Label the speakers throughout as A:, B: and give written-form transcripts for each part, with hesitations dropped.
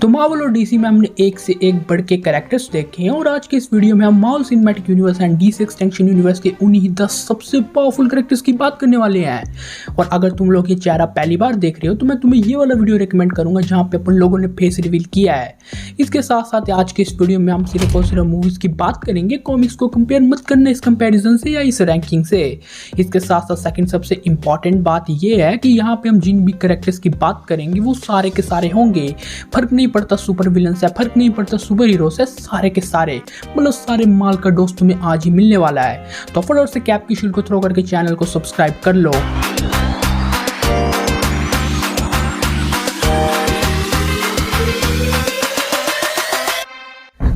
A: तो मार्वल और डीसी में हमने एक से एक बढ़ के कैरेक्टर्स देखे हैं और आज के इस वीडियो में हम Marvel cinematic universe and DC extension universe के उन्हीं 10 सबसे पावरफुल कैरेक्टर्स की बात करने वाले हैं। और अगर तुम लोग ये चेहरा पहली बार देख रहे हो तो मैं तुम्हें ये वाला वीडियो रिकमेंड करूंगा जहां पे अपन लोगों ने फेस रिवील किया है। इसके साथ साथ आज के इस वीडियो में हम सिर्फ और सिर्फ मूवीज की बात करेंगे, कॉमिक्स को कंपेयर मत करना इस कंपैरिजन से या इस रैंकिंग से। इसके साथ साथ सेकंड सबसे इंपॉर्टेंट बात ये है कि यहाँ पे हम जिन भी कैरेक्टर्स की बात करेंगे वो सारे के सारे होंगे, फर्क नहीं पड़ता सुपर विलन से, फर्क नहीं पड़ता सुपर हीरो से, सारे के सारे मतलब सारे माल का डोज तुम्हें आज ही मिलने वाला है। तो फटाफट से कैप की शील्ड को थ्रो करके चैनल को सब्सक्राइब कर लो।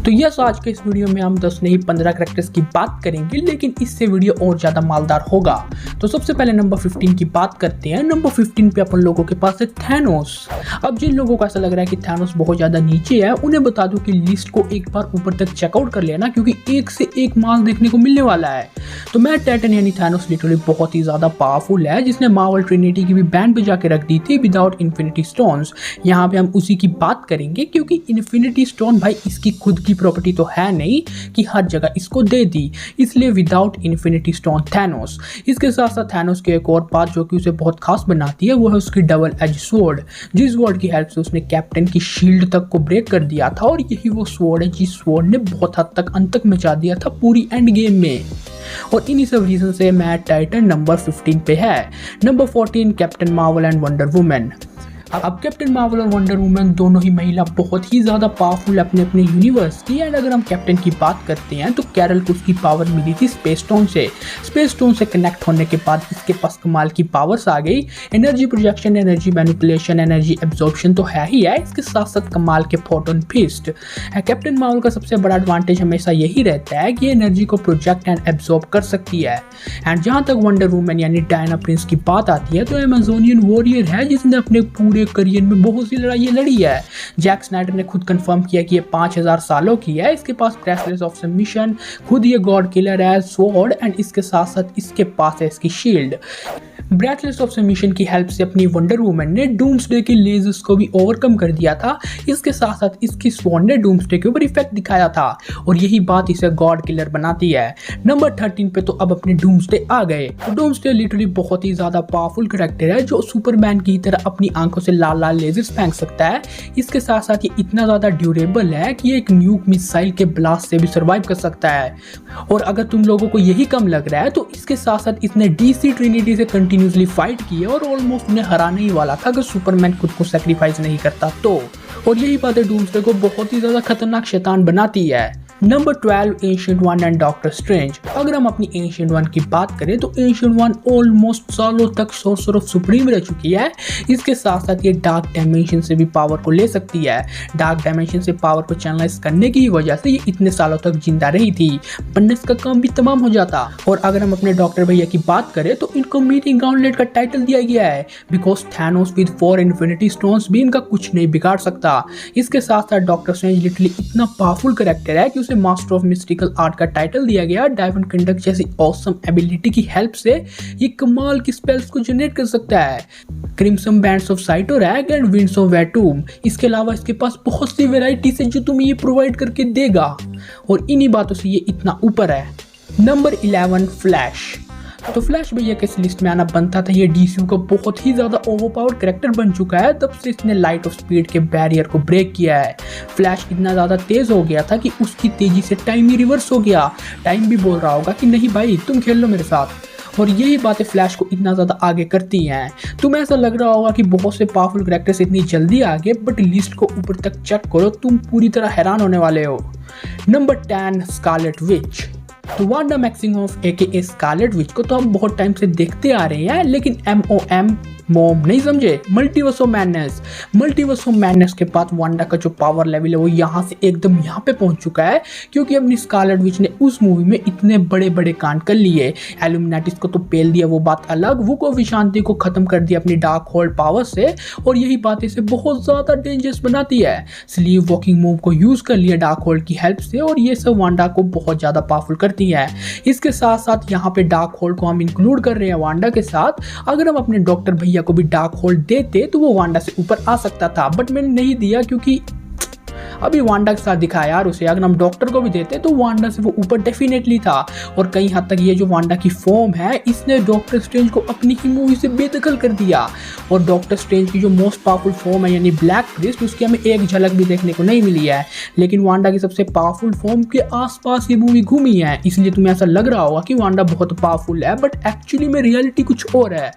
A: तो यस, आज के इस वीडियो में हम 10 नहीं 15 कैरेक्टर्स की बात करेंगे, लेकिन इससे वीडियो और ज़्यादा मालदार होगा। तो सबसे पहले नंबर 15 की बात करते हैं। नंबर 15 पे अपन लोगों के पास है थैनोस। अब जिन लोगों को ऐसा लग रहा है कि थैनोस बहुत ज़्यादा नीचे है, उन्हें बता दूं कि लिस्ट को एक बार ऊपर तक चेकआउट कर लेना, क्योंकि एक से एक माल देखने को मिलने वाला है। तो मैट टाइटन यानी थैनोस लिटरली बहुत ही ज़्यादा पावरफुल है, जिसने मार्वल ट्रिनिटी की भी बैंड पे जाके रख दी थी विदाउट इन्फिनिटी स्टोन्स। यहाँ पे हम उसी की बात करेंगे, क्योंकि इन्फिनिटी स्टोन भाई इसकी खुद की प्रॉपर्टी तो है नहीं कि हर जगह इसको दे दी, इसलिए विदाउट इन्फिनिटी स्टोन थैनोस। इसके साथ साथ थैनोस की एक और बात जो कि उसे बहुत खास बनाती है वो है उसकी डबल एज स्वॉर्ड, जिस स्वॉर्ड की हेल्प से उसने कैप्टन की शील्ड तक को ब्रेक कर दिया था। और यही वो स्वॉर्ड है जिस स्वॉर्ड ने बहुत हद तक अंत तक मचा दिया था पूरी एंड गेम में। और इन्हीं सब रीजन से मैट टाइटन नंबर 15 पे है। Number 14 captain Marvel and wonder woman. अब कैप्टन मार्वल और वंडर वुमन दोनों ही महिला बहुत ही ज़्यादा पावरफुल अपने अपने यूनिवर्स की। एंड अगर हम कैप्टन की बात करते हैं तो कैरल को उसकी पावर मिली थी स्पेस स्टोन से। स्पेस स्टोन से कनेक्ट होने के बाद इसके पास कमाल की पावर्स आ गई। Energy projection, energy manipulation, energy absorption तो है ही है, इसके साथ साथ कमाल के फोटोन फिस्ट। कैप्टन मार्वल का सबसे बड़ा एडवांटेज हमेशा यही रहता है कि एनर्जी को प्रोजेक्ट एंड एब्जॉर्ब कर सकती है। एंड जहाँ तक वंडर वुमन यानी डायना प्रिंस की बात आती है तो अमेजोनियन वॉरियर है, जिसने अपने पूरे करियर में बहुत सी लड़ाइयाँ लड़ी है। जैक स्नाइडर ने खुद कंफर्म किया कि ये 5000 सालों की है। इसके पास ब्रेसलेट ऑफ सबमिशन, खुद ये गॉड किलर है, स्वॉर्ड, एंड इसके साथ साथ इसके पास है इसकी शील्ड। ब्रेसलेट ऑफ सबमिशन की हेल्प से अपनी वंडर वुमन ने डूम्सडे के लेजर्स को भी ओवरकम कर दिया था। इसके साथ साथ इसकी स्वॉर्ड ने डूम्सडे के ऊपर इफेक्ट दिखाया था और यही बात इसे गॉड किलर बनाती है। नंबर 13 पे तो अब अपने डूम्सडे आ गए। तो डूम्सडे लिटरली बहुत ही ज्यादा पावरफुल कैरेक्टर है, जो सुपरमैन की तरह अपनी आंखों से लाल लाल लेजर्स फेंक सकता है। इसके साथ साथ ये इतना ज्यादा ड्यूरेबल है कि ये एक न्यूक मिसाइल के ब्लास्ट से भी सर्वाइव कर सकता है। और अगर तुम लोगों को यही कम लग रहा है तो इसके साथ साथ इसने डीसी ट्रिनिटी से कंटिन्यूसली फाइट की है और ऑलमोस्ट उन्हें हराने ही वाला था अगर सुपरमैन खुद को सैक्रिफाइस नहीं करता तो। और यही बातें डूम्सडे को बहुत ही ज्यादा खतरनाक शैतान बनाती है। Number 12 ancient one and doctor strange. अगर हम अपनी एंशिएंट वन की बात करें तो एंशिएंट वन ऑलमोस्ट सालों तक सोर्सर ऑफ सुप्रीम रह चुकी है। इसके साथ साथ ये डार्क डायमेंशन से भी पावर को ले सकती है। डार्क डायमेंशन से पावर को चैनलाइज करने की वजह से ये इतने सालों तक जिंदा रही थी, वरना इसका काम भी तमाम हो जाता। और अगर हम अपने डॉक्टर भैया की बात करें तो इनको मीटिंग गाउंटलेट का टाइटल दिया गया है, because Thanos with 4 infinity stones भी इनका कुछ नहीं बिगाड़ सकता। इसके साथ साथ डॉक्टर स्ट्रेंज लिटरली इतना पावरफुल कैरेक्टर है कि मास्टर ऑफ मिस्टिकल आर्ट का टाइटल दिया गया। डायमंड कंडक्ट जैसी ऑसम एबिलिटी की हेल्प से ये कमाल की स्पेल्स को जनरेट कर सकता है। Crimson bands of Cyttorak and winds of Watoomb. इसके अलावा इसके पास बहुत सी वैरायटीज है जो तुम्हें ये प्रोवाइड करके देगा, और इन्हीं बातों से ये इतना ऊपर है। Number 11 flash. तो फ्लैश भैया के इस लिस्ट में आना बनता था। ये डीसीयू का बहुत ही ज्यादा ओवरपावर्ड कैरेक्टर बन चुका है तब से इसने लाइट ऑफ स्पीड के बैरियर को ब्रेक किया है। फ्लैश इतना ज्यादा तेज हो गया था कि उसकी तेजी से टाइम ही रिवर्स हो गया। टाइम भी बोल रहा होगा कि नहीं भाई तुम खेल लो मेरे साथ। और यही बातें फ्लैश को इतना ज़्यादा आगे करती हैं। तुम्हें ऐसा लग रहा होगा कि बहुत से पावरफुल कैरेक्टर्स इतनी जल्दी आगे, बट लिस्ट को ऊपर तक चेक करो, तुम पूरी तरह हैरान होने वाले हो। Number 10 Scarlet Witch. तो वांडा मैक्सिमोफ एके स्कारलेट विच को तो हम बहुत टाइम से देखते आ रहे हैं, लेकिन MOM मोम नहीं समझे, multiverse of madness. Multiverse of madness के बाद वांडा का जो पावर लेवल है वो यहाँ से एकदम यहाँ पे पहुंच चुका है, क्योंकि अपनी स्कारलेट विच ने उस मूवी में इतने बड़े बड़े कांड कर लिए। एल्यूमिनाटिस को तो पेल दिया, वो बात अलग, वो को विशांति को खत्म कर दिया अपनी डार्क होल्ड पावर से, और यही बात इसे बहुत ज्यादा डेंजरस बनाती है। स्लीव वॉकिंग मूव को यूज कर लिया डार्क होल्ड की हेल्प से, और ये सब वांडा को बहुत ज्यादा पावरफुल करती है। इसके साथ साथ यहाँ पे डार्क होल्ड को हम इंक्लूड कर रहे हैं वांडा के साथ। अगर हम अपने डॉक्टर भैया को भी डार्क होल्ड देते तो वो वांडा से ऊपर आ सकता था, बट मैंने नहीं दिया क्योंकि अभी वांडा के साथ दिखाया यार उसे, अगर हम डॉक्टर को भी देते तो वांडा से वो ऊपर डेफिनेटली था। और कई हद तक ये जो वांडा की फॉर्म है इसने डॉक्टर स्ट्रेंज को अपनी ही मूवी से बेदखल कर दिया। और डॉक्टर स्ट्रेंज की जो मोस्ट पावरफुल फॉर्म है यानी ब्लैक प्रिस्ट, उसकी हमें एक झलक भी देखने को नहीं मिली है, लेकिन वांडा की सबसे पावरफुल फॉर्म के आसपास ये मूवी घूमी है। इसलिए तुम्हें ऐसा लग रहा होगा कि वांडा बहुत पावरफुल है, बट एक्चुअली में रियलिटी कुछ और है।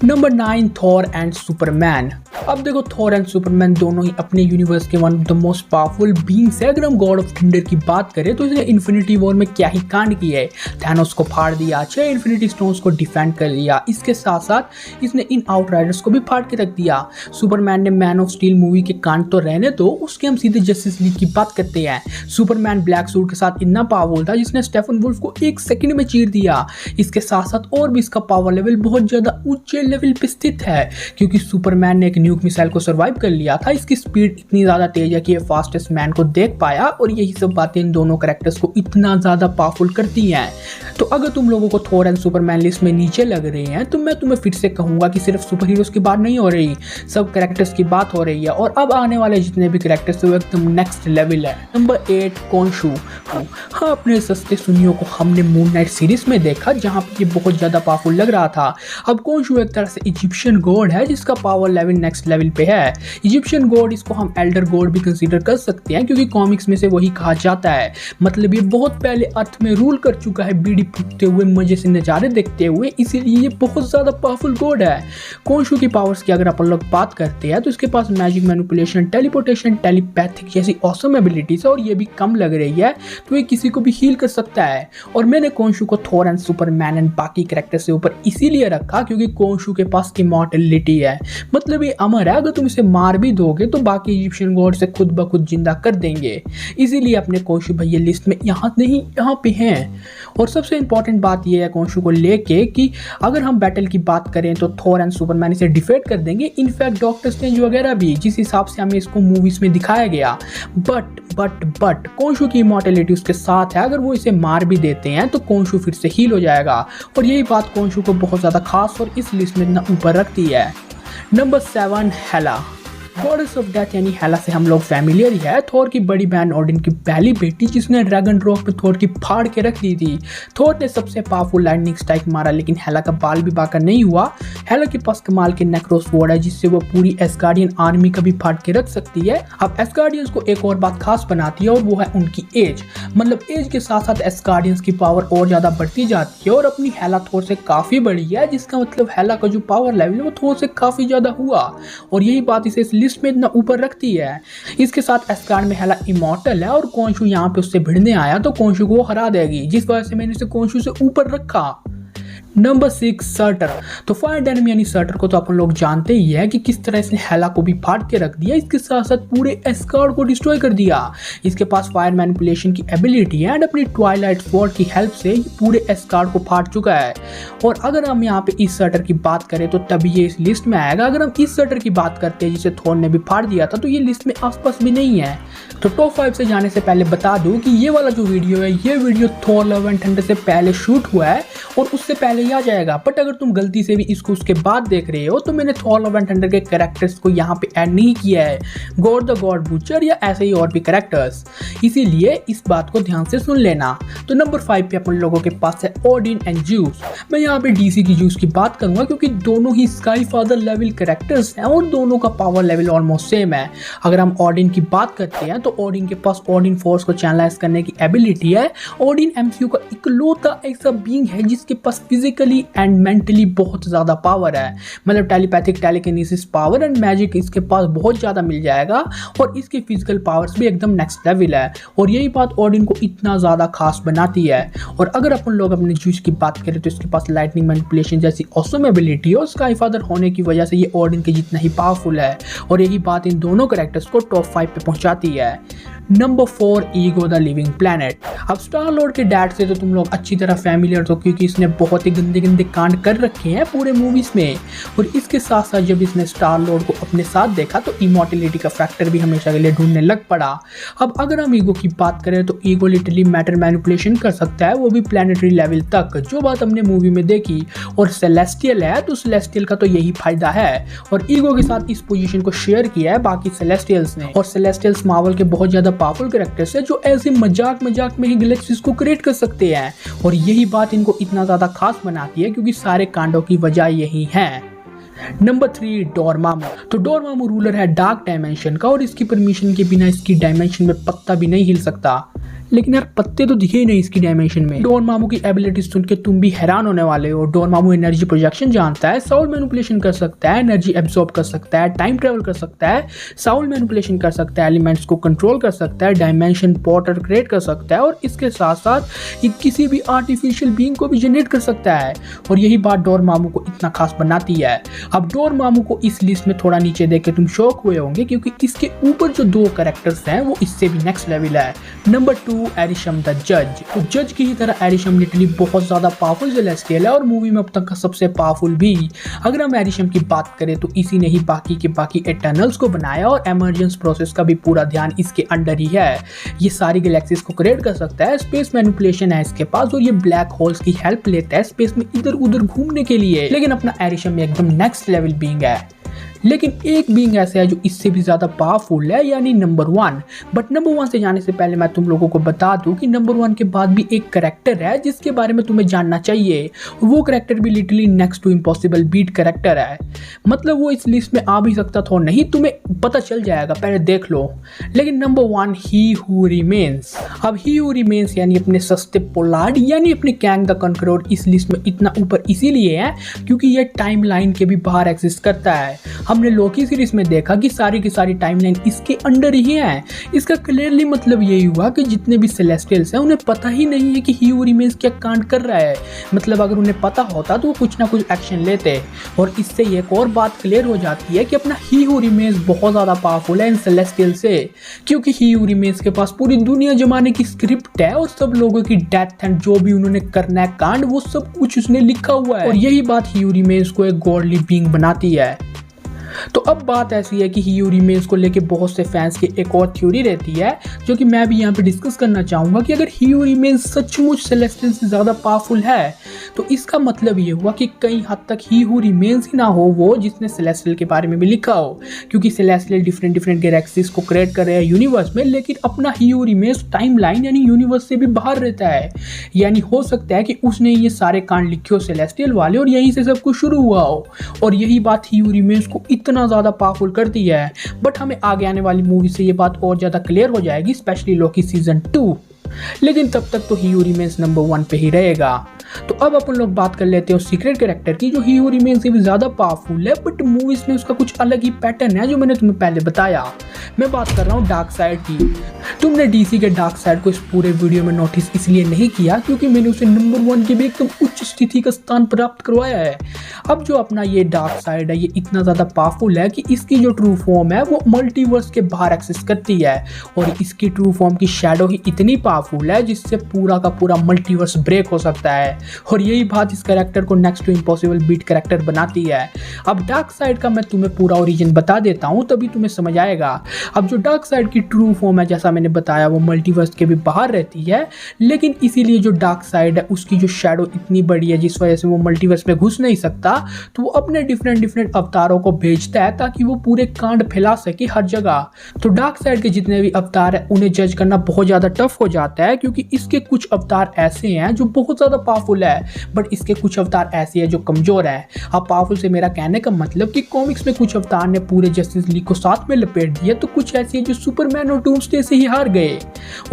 A: Number 9, Thor and Superman. अब देखो, थॉर एंड सुपरमैन दोनों ही अपने यूनिवर्स के one of the most powerful beings है। अगर हम गॉड ऑफ थंडर की बात करें तो इसने इन्फिनिटी वॉर में क्या ही कांड किया है। थैनोस को फाड़ दिया, 6 इन्फिनिटी स्टोन्स को डिफेंड कर लिया, इसके साथ साथ इसने इन आउटराइडर्स को भी फाड़ के रख दिया। सुपरमैन ने मैन ऑफ स्टील मूवी के कांड तो रहने दो, उसके हम सीधे जस्टिस लीग की बात करते हैं। सुपरमैन ब्लैक सूट के साथ इतना पावरफुल था जिसने स्टेफन वुल्फ को 1 सेकंड में चीर दिया। इसके साथ साथ और भी इसका पावर लेवल बहुत ज्यादा ऊंचे लेवल पे स्थित है, क्योंकि सुपरमैन ने एक न्यूक मिसाइल को सर्वाइव कर लिया था। इसकी स्पीड इतनी ज्यादा तेज है कि ये फास्टेस्ट मैन को देख पाया, और यही सब बातें इन दोनों कैरेक्टर्स को इतना ज्यादा पावरफुल करती हैं। तो अगर तुम लोगों को थॉर एंड सुपरमैन लिस्ट में नीचे लग रहे हैं तो मैं तुम्हें फिर से कहूंगा कि सिर्फ सुपर हीरोज की बात नहीं हो रही, सब कैरेक्टर्स की बात हो रही है। और अब आने वाले जितने भी कैरेक्टर्स है वो एकदम नेक्स्ट लेवल है। नंबर 8, कोंशू। हाँ, अपने सस्ते सुनियों को हमने मून नाइट सीरीज में देखा जहां पर ये बहुत ज्यादा पावरफुल लग रहा था। अब कोंशू एक तरह से इजिप्शियन गॉड है जिसका पावर लेवल नेक्स्ट लेवल पे है। इजिप्शियन गॉड, इसको हम एल्डर गॉड भी कंसीडर कर सकते हैं क्योंकि कॉमिक्स में से वही कहा जाता है। मतलब ये बहुत पहले अर्थ में रूल कर चुका है, बीड़ी फूकते हुए, मजे से नज़ारे देखते हुए, इसीलिए ये बहुत ज़्यादा पावरफुल गॉड है। कोंशू की पावर्स की अगर अपन लोग बात करते हैं तो इसके पास मैजिक, मैनिपुलेशन, टेलीपोर्टेशन, टेलीपैथिक जैसी ऑसम एबिलिटीज है, और ये भी कम लग रही है तो ये किसी को भी हील कर सकता है। और मैंने कोंशू को थॉर एंड सुपरमैन एंड बाकी कैरेक्टर से ऊपर इसीलिए रखा क्योंकि कोंशू के पास इमॉर्टलिटी है, मतलब ये अमर है। अगर तुम इसे मार भी दोगे तो बाकी इजिप्शियन गॉड से खुद ब खुद जिंदा कर देंगे। इसीलिए अपने कोंशू भैया लिस्ट में यहाँ नहीं, यहाँ पे हैं। और सबसे इंपॉर्टेंट बात यह है कोंशू को लेके कि अगर हम बैटल की बात करें तो थॉर एंड सुपरमैन इसे डिफेट कर देंगे, इनफैक्ट डॉक्टर स्ट्रेंज वगैरह भी, जिस हिसाब से हमें इसको मूवीज में दिखाया गया। बट कोंशू की इमॉर्टलिटी उसके साथ है, अगर वो इसे मार भी देते हैं तो कोंशू फिर से हील हो जाएगा। और यही बात कोंशू को बहुत ज़्यादा खास और इस लिस्ट में इतना ऊपर रखती है। Number 7, Hela. Goddess of death यानी हेला से हम लोग फैमिलियर ही है। थॉर की बड़ी बहन ओडिन की पहली बेटी जिसने ड्रैगन रॉक पे थॉर की फाड़ के रख दी थी। थॉर ने सबसे पावरफुल लाइटनिंग स्ट्राइक मारा लेकिन हेला का बाल भी बाका नहीं हुआ। हेला के पास कमाल के नेक्रोस वॉर्ड है जिससे वो पूरी एस्गार्डियन आर्मी का भी फाड़ के रख सकती है। अब एस्गार्डियंस को एक और बात खास बनाती है और वो है उनकी एज। मतलब एज के साथ साथ एस्गार्डियंस की पावर और ज्यादा बढ़ती जाती है और अपनी हेला थॉर से काफी बड़ी है, जिसका मतलब हेला का जो पावर लेवल है वो थॉर से काफी ज्यादा हुआ। और यही बात इसे इस लिस्ट में इतना ऊपर रखती है। इसके साथ एस्गार्ड में हेला इमॉर्टल है और कोंशू यहाँ पे उससे भिड़ने आया तो कोंशू को हरा देगी, जिस वजह से मैंने इसे कोंशू से ऊपर रखा। Number 6, shorter. तो फायर डेनिम यानी सर्टर को तो अपन लोग जानते ही है कि किस तरह इसने हेला को भी फाड़ के रख दिया, इसके साथ साथ पूरे एस्गार्ड को डिस्ट्रॉय कर दिया। इसके पास फायर मैनिपुलेशन की एबिलिटी है एंड अपनी ट्वाइलाइट स्वॉर्ड की हेल्प से ये पूरे एस्गार्ड को फाड़ चुका है। और अगर हम यहाँ पे इस सर्टर की बात करें तो तभी ये इस लिस्ट में आएगा। अगर हम इस सर्टर की बात करते हैं जिसे थॉर ने भी फाड़ दिया था तो ये लिस्ट में आसपास भी नहीं है। तो टॉप 5 से जाने से पहले बता दूं कि ये वाला जो वीडियो है ये video Thor love and thunder से पहले शूट हुआ है और उससे पहले ही आ जाएगा। बट अगर तुम गलती से भी इसको उसके बाद देख रहे हो तो मैंने थॉर लव एंड थंडर के कैरेक्टर्स को यहाँ पे ऐड नहीं किया है, गॉड द गॉड बूचर या ऐसे ही और भी कैरेक्टर्स, इसीलिए इस बात को ध्यान से सुन लेना। तो नंबर 5 पे अपन लोगों के पास है ओडिन एंड ज्यूस। मैं यहाँ पे डीसी की ज्यूस की बात करूंगा क्योंकि दोनों ही स्काई फादर लेवल कैरेक्टर्स हैं और दोनों का पावर लेवल ऑलमोस्ट सेम है। अगर हम ओडिन की बात करते हैं तो ओडिन के पास ओडिन फोर्स को चैनलाइज करने की एबिलिटी है। ओडिन एमसीयू का इकलौता ऐसा बीइंग है जिसके पास फिजिकली एंड मेंटली बहुत ज्यादा पावर है, मतलब telepathic, telekinesis power and magic इसके पास बहुत ज्यादा मिल जाएगा और इसकी फिजिकल पावर्स भी एकदम नेक्स्ट लेवल है। और यही बात ओडिन को इतना ज्यादा खास बनाती है। और अगर अपन लोग अपने ज्यूस की बात करें तो इसके पास लाइटनिंग मैनिपुलेशन जैसी ऑसम एबिलिटी और स्काई फादर होने की वजह से ये ओडिन के जितना ही पावरफुल है। और यही बात इन दोनों कैरेक्टर्स को टॉप 5 पे पहुंचाती है। Number 4 ego the living planet. अब स्टार लॉर्ड के डैड से तो तुम लोग अच्छी तरह फैमिलियर हो, क्योंकि इसने बहुत ही गंदे गंदे कांड कर रखे हैं पूरे मूवीज में। और इसके साथ साथ जब इसने स्टार लॉर्ड को अपने साथ देखा तो इमॉर्टलिटी का फैक्टर भी हमेशा के लिए ढूंढने लग पड़ा। अब अगर हम ईगो की बात करें तो ईगो लिटरली मैटर मैनिपुलेशन कर सकता है, वो भी प्लैनेटरी लेवल तक, जो बात हमने मूवी में देखी। और सेलेस्टियल है तो सेलेस्टियल का तो यही फायदा है, और ईगो के साथ इस पोजीशन को शेयर किया है बाकी सेलेस्टियल्स ने। और सेलेस्टियल्स मार्वल के बहुत ज्यादा पावरफुल कैरेक्टर्स है जो ऐसे मजाक में ही गैलेक्सीज को क्रिएट कर सकते हैं, और यही बात इनको इतना ज्यादा खास बनाती है, क्योंकि सारे कांडों की वजह यही है। Number 3 Dormammu. तो डोरमामू रूलर है डार्क डायमेंशन का, और इसकी परमिशन के बिना इसकी डायमेंशन में पत्ता भी नहीं हिल सकता। लेकिन यार पत्ते तो दिखे ही नहीं इसकी डायमेंशन में। डोरमामू की एबिलिटी सुन के तुम भी हैरान होने वाले हो। डोरमामू एनर्जी प्रोजेक्शन जानता है, साउल मैनिपुलेशन कर सकता है, एनर्जी एब्जॉर्ब कर सकता है, टाइम ट्रेवल कर सकता है, साउल मैनिपुलेशन कर सकता है, एलिमेंट्स को कंट्रोल कर सकता है, डायमेंशन पोर्टल क्रिएट कर सकता है, और इसके साथ साथ ये किसी भी आर्टिफिशियल बीइंग को भी जनरेट कर सकता है। और यही बात डोरमामू को इतना खास बनाती है। अब डोरमामू को इस लिस्ट में थोड़ा नीचे देख के तुम शॉक हुए होंगे, क्योंकि इसके ऊपर जो 2 कैरेक्टर्स हैं वो इससे भी नेक्स्ट लेवल है। नंबर 2 एरिशम द जज। तो जज की ही तरह एरिशम लिटरली बहुत ज्यादा पावरफुल सेलेस्टियल है, और मूवी में अब तक का सबसे पावरफुल भी। अगर हम एरिशम की बात करें तो इसी ने ही बाकी के बाकी एटर्नल्स को बनाया, और एमरजेंस प्रोसेस का भी पूरा ध्यान इसके अंडर ही है। ये सारी गैलेक्सीज को क्रिएट कर सकता है, स्पेस मैनिपुलेशन है इसके पास, और ये ब्लैक होल्स की हेल्प लेता है स्पेस में इधर उधर घूमने के लिए। लेकिन अपना एरिशम एकदम नेक्स्ट लेवल बीइंग है। लेकिन एक बीइंग ऐसा है जो इससे भी ज्यादा पावरफुल है, यानी नंबर 1। बट नंबर 1 से जाने से पहले मैं तुम लोगों को बता दूं कि नंबर 1 के बाद भी एक कैरेक्टर है जिसके बारे में तुम्हें जानना चाहिए। वो कैरेक्टर भी literally next to impossible beat character है। मतलब वो इस लिस्ट में आ भी सकता था, नहीं तुम्हें पता चल जाएगा, पहले देख लो। लेकिन नंबर 1 ही हू रिमेन्स। अब ही हू रिमेन्स यानी अपने सस्ते पोलार्ड यानी अपने कैंग द कॉन्करर इस लिस्ट में इतना ऊपर इसीलिए है क्योंकि ये टाइम लाइन के भी बाहर एग्जिस्ट करता है। हमने लोकी सीरीज में देखा कि सारी की सारी टाइमलाइन इसके अंडर ही है। इसका क्लियरली मतलब यही हुआ कि जितने भी सेलेस्टियल्स हैं उन्हें पता ही नहीं है कि ही हू रिमेन्स क्या कांड कर रहा है। मतलब अगर उन्हें पता होता तो वो कुछ ना कुछ एक्शन लेते। और इससे एक और बात क्लियर हो जाती है कि अपना ही हू रिमेन्स बहुत ज्यादा पावरफुल है इन सेलेस्टियल से, क्योंकि ही हू रिमेन्स के पास पूरी दुनिया जमाने की स्क्रिप्ट है और सब लोगों की डेथ एंड जो भी उन्होंने करना है कांड वो सब कुछ उसने लिखा हुआ है। और यही बात ही हू रिमेन्स को एक गॉडली बीइंग बनाती है। तो अब बात ऐसी है कि ही हू रिमेन्स को लेके बहुत से फैंस की एक और थ्योरी रहती है जो कि मैं भी यहाँ पे डिस्कस करना चाहूँगा कि अगर ही हू रिमेन्स सचमुच सेलेस्टियल से ज़्यादा पावरफुल है तो इसका मतलब ये हुआ कि कई हद तक ही हू रिमेन्स ही ना हो वो जिसने सेलेस्टियल के बारे में भी लिखा हो, क्योंकि सेलेस्टियल डिफरेंट गैलेक्सीज को क्रिएट कर रहे हैं यूनिवर्स में, लेकिन अपना ही हू रिमेन्स टाइम लाइन यानी यूनिवर्स से भी बाहर रहता है। यानी हो सकता है कि उसने ये सारे कांड लिखे हो सेलेस्टियल वाले और यहीं से सब कुछ शुरू हुआ हो। और यही बात ही हू रिमेन्स को इतना ज़्यादा पावरफुल करती है। बट हमें आगे आने वाली मूवी से ये बात और ज़्यादा क्लियर हो जाएगी, स्पेशली लोकी सीजन 2। लेकिन तब तक तो ही हू रिमेन्स नंबर 1 पे ही रहेगा। तो अब अपन लोग बात कर लेते हैं सीक्रेट कैरेक्टर की जो ही हू रिमेन्स से भी ज़्यादा पावरफुल है, बट मूवीज में उसका कुछ अलग ही पैटर्न है जो मैंने तुम्हें पहले बताया। मैं बात कर रहा हूँ डार्क साइड की। तुमने डीसी के डार्क साइड को इस पूरे वीडियो में नोटिस इसलिए नहीं किया क्योंकि मैंने उसे नंबर 1 के भी एकदम उच्च स्थिति का स्थान प्राप्त करवाया है। अब जो अपना ये डार्क साइड है ये इतना ज़्यादा पावरफुल है कि इसकी जो ट्रू फॉर्म है वो मल्टीवर्स के बाहर एक्सिस्ट करती है, और इसकी ट्रू फॉर्म की शैडो ही इतनी पावरफुल है जिससे पूरा का पूरा मल्टीवर्स ब्रेक हो सकता है। और यही बात इस कैरेक्टर को next to impossible beat character बनाती है। अब डार्क साइड का मैं तुम्हें पूरा ओरिजिन बता देता हूँ तभी तुम्हें समझ आएगा। अब जो डार्क साइड की ट्रू फॉर्म है जैसा मैंने बताया वो मल्टीवर्स के भी बाहर रहती है, लेकिन इसीलिए जो डार्क साइड है उसकी जो शैडो इतनी बड़ी है जिस वजह से वो मल्टीवर्स में घुस नहीं सकता, तो वो अपने डिफरेंट अवतारों को भेजता है ताकि वो पूरे कांड फैला सके हर जगह। तो डार्क साइड के जितने भी अवतार है उन्हें जज करना बहुत ज्यादा टफ हो जाता है क्योंकि इसके कुछ अवतार ऐसे हैं जो बहुत ज्यादा पावरफुल है, बट इसके कुछ अवतार ऐसे हैं जो कमजोर हैं। अब पावरफुल से मेरा कहने का मतलब कि कॉमिक्स में कुछ अवतार ने पूरे जस्टिस लीग को साथ में लपेट दिया, तो कुछ ऐसे हैं जो सुपरमैन और डूम्सडे से ही हार गए।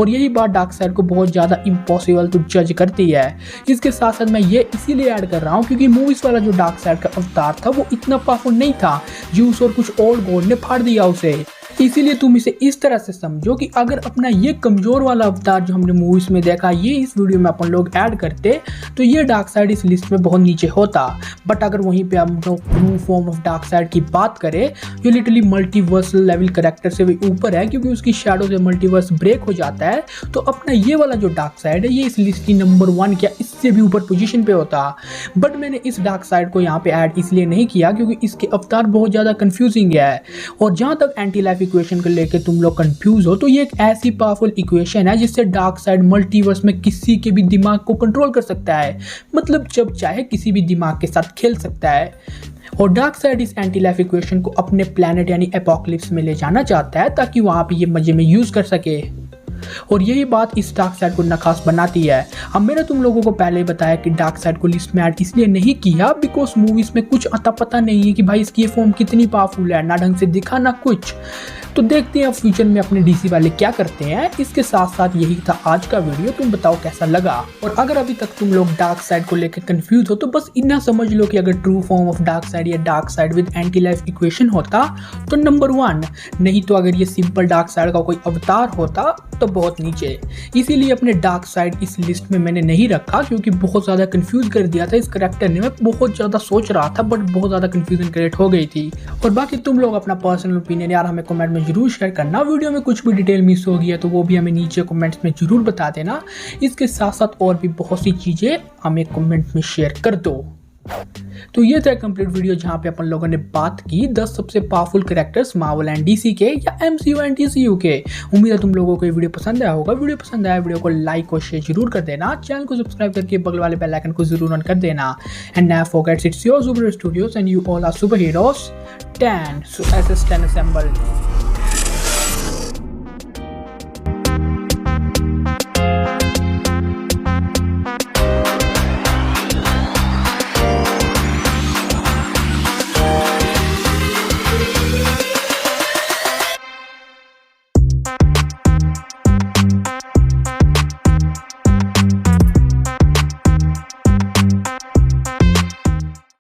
A: और यही बात डार्कसाइड को बहुत ज़्यादा इम्पॉसिबल टू जज करती है। इसके साथ साथ मैं ये इसीलिए ऐड कर रहा हूँ क्योंकि मूवीज़ वाला जो डार्कसाइड का अवतार था वो इतना पावरफुल नहीं था, ज़्यूस और कुछ और गॉड ने फाड़ दिया उसे। इसीलिए तुम इसे इस तरह से समझो कि अगर अपना ये कमज़ोर वाला अवतार जो हमने मूवीज़ में देखा ये इस वीडियो में अपन लोग ऐड करते तो ये डार्कसाइड इस लिस्ट में बहुत नीचे होता। बट अगर वहीं पे हम लोग ट्रू फॉर्म ऑफ डार्कसाइड की बात करें जो लिटरली मल्टीवर्सल लेवल कैरेक्टर से भी ऊपर है क्योंकि उसकी शैडो से मल्टीवर्स ब्रेक हो जाता है, तो अपना ये वाला जो डार्कसाइड है ये इस लिस्ट की नंबर 1 क्या इससे भी ऊपर पोजीशन पे होता। बट मैंने इस डार्कसाइड को यहाँ पे ऐड इसलिए नहीं किया क्योंकि इसके अवतार बहुत ज़्यादा कन्फ्यूजिंग है। और जहाँ तक एंटी लाइफ इक्वेशन को लेकर तुम लोग कंफ्यूज हो तो ये एक ऐसी पावरफुल इक्वेशन है जिससे डार्कसाइड मल्टीवर्स में किसी के भी दिमाग को कंट्रोल कर सकता है, मतलब जब चाहे किसी भी दिमाग के साथ खेल सकता है। और डार्कसाइड इस एंटी लाइफ इक्वेशन को अपने प्लैनेट यानी एपोकलिप्स में ले जाना चाहता है ताकि वहां पे ये मजे में यूज कर सके। और यही बात इस डार्कसाइड को नखास बनाती है। अब मैंने तुम लोगों को पहले ही बताया कि डार्कसाइड को लिस्ट में ऐड इसलिए नहीं किया बिकॉज मूवीज में कुछ अता पता नहीं है कि भाई इसकी ये फॉर्म कितनी पावरफुल है, ना ढंग से दिखा ना कुछ। तो देखते हैं अब फ्यूचर में अपने डीसी वाले क्या करते हैं। इसके साथ साथ यही था आज का वीडियो, तुम बताओ कैसा लगा। और अगर अभी तक तुम लोग डार्कसाइड को लेकर कंफ्यूज हो तो बस इतना समझ लो कि अगर ट्रू फॉर्म ऑफ डार्कसाइड या dark side with anti life equation होता तो नंबर 1, नहीं तो अगर ये सिंपल डार्कसाइड का कोई अवतार होता तो बहुत नीचे। इसीलिए अपने डार्कसाइड इस लिस्ट में मैंने नहीं रखा क्योंकि बहुत ज़्यादा कंफ्यूज कर दिया था इस करेक्टर ने। मैं बहुत ज़्यादा सोच रहा था बट बहुत ज़्यादा कंफ्यूजन क्रिएट हो गई थी। और बाकी तुम लोग अपना पर्सनल ओपिनियन यार हमें कमेंट में जरूर शेयर करना। वीडियो में कुछ भी डिटेल मिस हो गई है तो वो भी हमें नीचे कमेंट्स में जरूर बता देना। इसके साथ साथ और भी बहुत सी चीज़ें हमें कमेंट में शेयर कर दो। तो ये था कंप्लीट वीडियो जहां पे अपन लोगों ने बात की 10 सबसे powerful characters Marvel and DC के या एमसीयू एंड डीसीयू के। उम्मीद है तुम लोगों को ये वीडियो पसंद आया होगा। वीडियो पसंद आया वीडियो को लाइक और शेयर जरूर कर देना। चैनल को सब्सक्राइब करके बगल वाले बेल आइकन को जरूर ऑन कर देना। And never forget it's your super studios and you all are super heroes 10 so SS10 assembled।